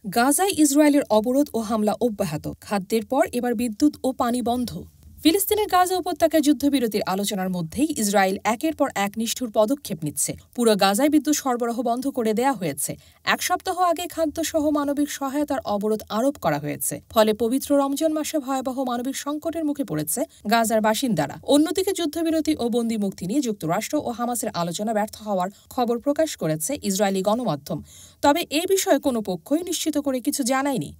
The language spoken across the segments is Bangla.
গাজায় ইসরায়েলের অবরোধ ও হামলা অব্যাহত, খাদ্যের পর এবার বিদ্যুৎ ও পানি বন্ধ। ফিলিস্তিনের গাজা উপত্যকায় যুদ্ধবিরতির আলোচনার মধ্যেই ইসরায়েল একের পর এক নিষ্ঠুর পদক্ষেপ নিচ্ছে। পুরো গাজায় বিদ্যুৎ সরবরাহ বন্ধ করে দেয়া হয়েছে। এক সপ্তাহ আগে খাদ্যসহ মানবিক সহায়তার অবরোধ আরোপ করা হয়েছে। ফলে পবিত্র রমজান মাসে ভয়াবহ মানবিক সংকটের মুখে পড়েছে গাজার বাসিন্দারা। অন্যদিকে যুদ্ধবিরতি ও বন্দী মুক্তি নিয়ে যুক্তরাষ্ট্র ও হামাসের আলোচনা ব্যর্থ হওয়ার খবর প্রকাশ করেছে ইসরায়েলি গণমাধ্যম। তবে এ বিষয়ে কোনো পক্ষই নিশ্চিত করে কিছু জানায়নি।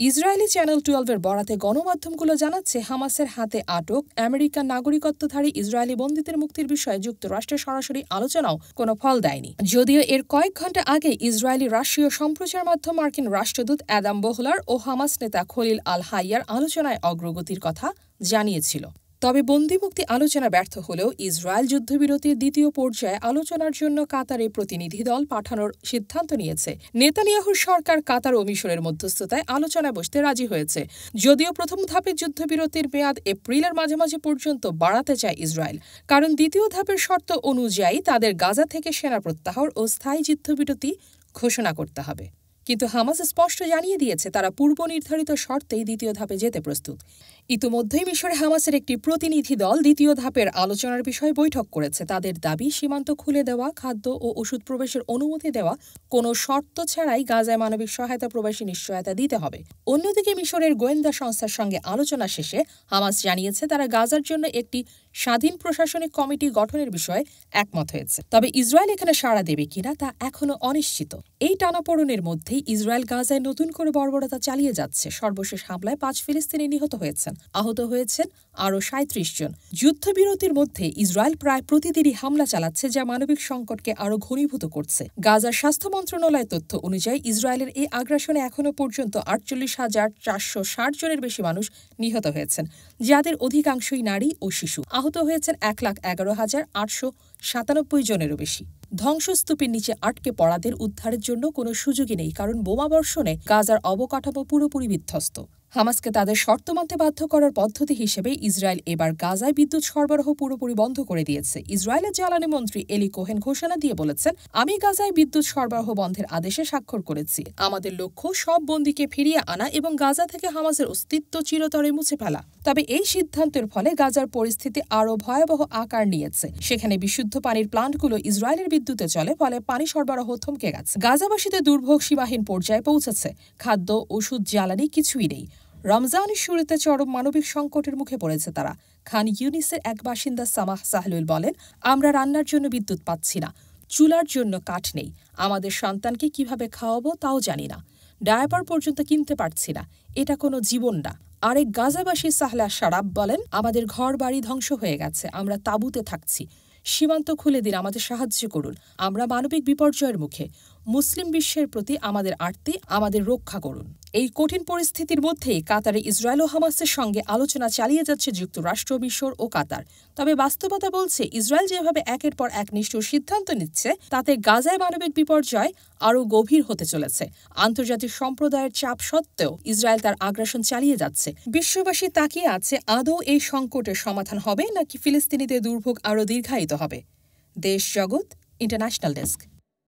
ইসরায়েলি চ্যানেল 12-এর বরাতে গণমাধ্যমগুলো জানাচ্ছে, হামাসের হাতে আটক আমেরিকান নাগরিকত্বধারী ইসরায়েলি বন্দীদের মুক্তির বিষয়ে যুক্তরাষ্ট্রের সরাসরি আলোচনাও কোনো ফল দেয়নি। যদিও এর কয়েক ঘণ্টা আগে ইসরায়েলি রাষ্ট্রীয় সম্প্রচার মাধ্যম মার্কিন রাষ্ট্রদূত অ্যাদাম বোহলার ও হামাস নেতা খলিল আল হাইয়ার আলোচনায় অগ্রগতির কথা জানিয়েছিল। তবে বন্দিমুক্তি আলোচনা ব্যর্থ হলেও ইসরায়েল যুদ্ধবিরতির দ্বিতীয় পর্যায়ে আলোচনার জন্য কাতারে প্রতিনিধি দল পাঠানোর সিদ্ধান্ত নিয়েছে। নেতানিয়াহুর সরকার কাতার ও মিশরের মধ্যস্থতায় আলোচনায় বসতে রাজি হয়েছে। যদিও প্রথম ধাপের যুদ্ধবিরতির মেয়াদ এপ্রিলের মাঝামাঝি পর্যন্ত বাড়াতে চায় ইসরায়েল, কারণ দ্বিতীয় ধাপের শর্ত অনুযায়ী তাদের গাজা থেকে সেনা প্রত্যাহার ও স্থায়ী যুদ্ধবিরতি ঘোষণা করতে হবে। কিন্তু হামাস স্পষ্ট জানিয়ে দিয়েছে, তারা পূর্ব নির্ধারিত শর্তেই দ্বিতীয় ধাপে যেতে প্রস্তুত। ইতিমধ্যেই মিশরে হামাসের একটি প্রতিনিধি দল দ্বিতীয় ধাপের আলোচনার বিষয়ে বৈঠক করেছে। তাদের দাবি, সীমান্ত খুলে দেওয়া, খাদ্য ও ওষুধ প্রবেশের অনুমতি দেওয়া, কোনো শর্ত ছাড়াই গাজায় মানবিক সহায়তা প্রবাসী নিশ্চয়তা দিতে হবে। অন্যদিকে মিশরের গোয়েন্দা সংস্থার সঙ্গে আলোচনা শেষে হামাস জানিয়েছে, তারা গাজার জন্য একটি স্বাধীন প্রশাসনিক কমিটি গঠনের বিষয়ে একমত হয়েছে। তবে ইসরায়েল এখানে সাড়া দেবে কিনা তা এখনও অনিশ্চিত। এই টানাপোড়েনের মধ্যেই ইসরায়েল গাজায় নতুন করে বর্বরতা চালিয়ে যাচ্ছে। সর্বশেষ হামলায় 5 ফিলিস্তিনি নিহত হয়েছেন, আহত হয়েছেন আরও 37 জন। যুদ্ধবিরতির মধ্যে ইসরায়েল প্রায় প্রতিদিনই হামলা চালাচ্ছে, যা মানবিক সংকটকে আরও ঘনীভূত করছে। গাজার স্বাস্থ্য মন্ত্রণালয়ের তথ্য অনুযায়ী ইসরায়েলের এই আগ্রাসনে এখনও পর্যন্ত 48,460 জনের বেশি মানুষ নিহত হয়েছেন, যাদের অধিকাংশই নারী ও শিশু। আহত হয়েছেন 1,11,897 জনেরও বেশি। ধ্বংসস্তূপের নিচে আটকে পড়াদের উদ্ধারের জন্য কোনো সুযোগই নেই, কারণ বোমাবর্ষণে গাজার অবকাঠামো পুরোপুরি বিধ্বস্ত। হামাসকে তাদের শর্ত মানতে বাধ্য করার পদ্ধতি হিসেবে ইসরায়েল এবার গাজায় বিদ্যুৎ সরবরাহ পুরোপুরি বন্ধ করে দিয়েছে। ইসরায়েলের জ্বালানি মন্ত্রী এলি কোহেন ঘোষণা দিয়ে বলেছেন, আমি গাজায় বিদ্যুৎ সরবরাহ বন্ধের আদেশে স্বাক্ষর করেছি। আমাদের লক্ষ্য সব বন্দীকে ফিরিয়ে আনা এবং গাজা থেকে হামাসের অস্তিত্ব চিরতরে মুছে ফেলা। তবে এই সিদ্ধান্তের ফলে গাজার পরিস্থিতি আরও ভয়াবহ আকার নিয়েছে। সেখানে বিশুদ্ধ পানির প্লান্টগুলো ইসরায়েলের বিদ্যুতে চলে, ফলে পানি সরবরাহ থমকে গেছে। গাজাবাসীদের দুর্ভোগ সীমাহীন পর্যায়ে পৌঁছেছে। খাদ্য, ওষুধ, জ্বালানি কিছুই নেই। রমজানের শুরুতে চরম মানবিক সংকটের মুখে পড়েছে তারা। খান ইউনিসের এক বাসিন্দা সামাহ সাহলুল বলেন, আমরা রান্নার জন্য বিদ্যুৎ পাচ্ছি না, চুলার জন্য কাঠ নেই, আমাদের সন্তানকে কিভাবে খাওয়াবো তাও জানি না, ডায়াপার পর্যন্ত কিনতে পারছি না, এটা কোনো জীবন না। আরেক গাজাবাসী সাহলা শারাব বলেন, আমাদের ঘর বাড়ি ধ্বংস হয়ে গেছে, আমরা তাঁবুতে থাকছি, সীমান্ত খুলে দিন, আমাদের সাহায্য করুন, আমরা মানবিক বিপর্যয়ের মুখে, মুসলিম বিশ্বের প্রতি আমাদের আর্তি, আমাদের রক্ষা করুন। এই কঠিন পরিস্থিতির মধ্যেই কাতারে ইসরায়েল ও হামাসের সঙ্গে আলোচনা চালিয়ে যাচ্ছে যুক্তরাষ্ট্র, মিশর ও কাতার। তবে বাস্তবতা বলছে, ইসরায়েল যেভাবে একের পর এক নিষ্ঠুর সিদ্ধান্ত নিচ্ছে, তাতে গাজায় মানবিক বিপর্যয় আরও গভীর হতে চলেছে। আন্তর্জাতিক সম্প্রদায়ের চাপ সত্ত্বেও ইসরায়েল তার আগ্রাসন চালিয়ে যাচ্ছে। বিশ্ববাসী তাকিয়ে আছে, আদৌ এই সংকটের সমাধান হবে নাকি ফিলিস্তিনিদের দুর্ভোগ আরও দীর্ঘায়িত হবে। দেশ জগৎ ইন্টারন্যাশনাল ডেস্ক।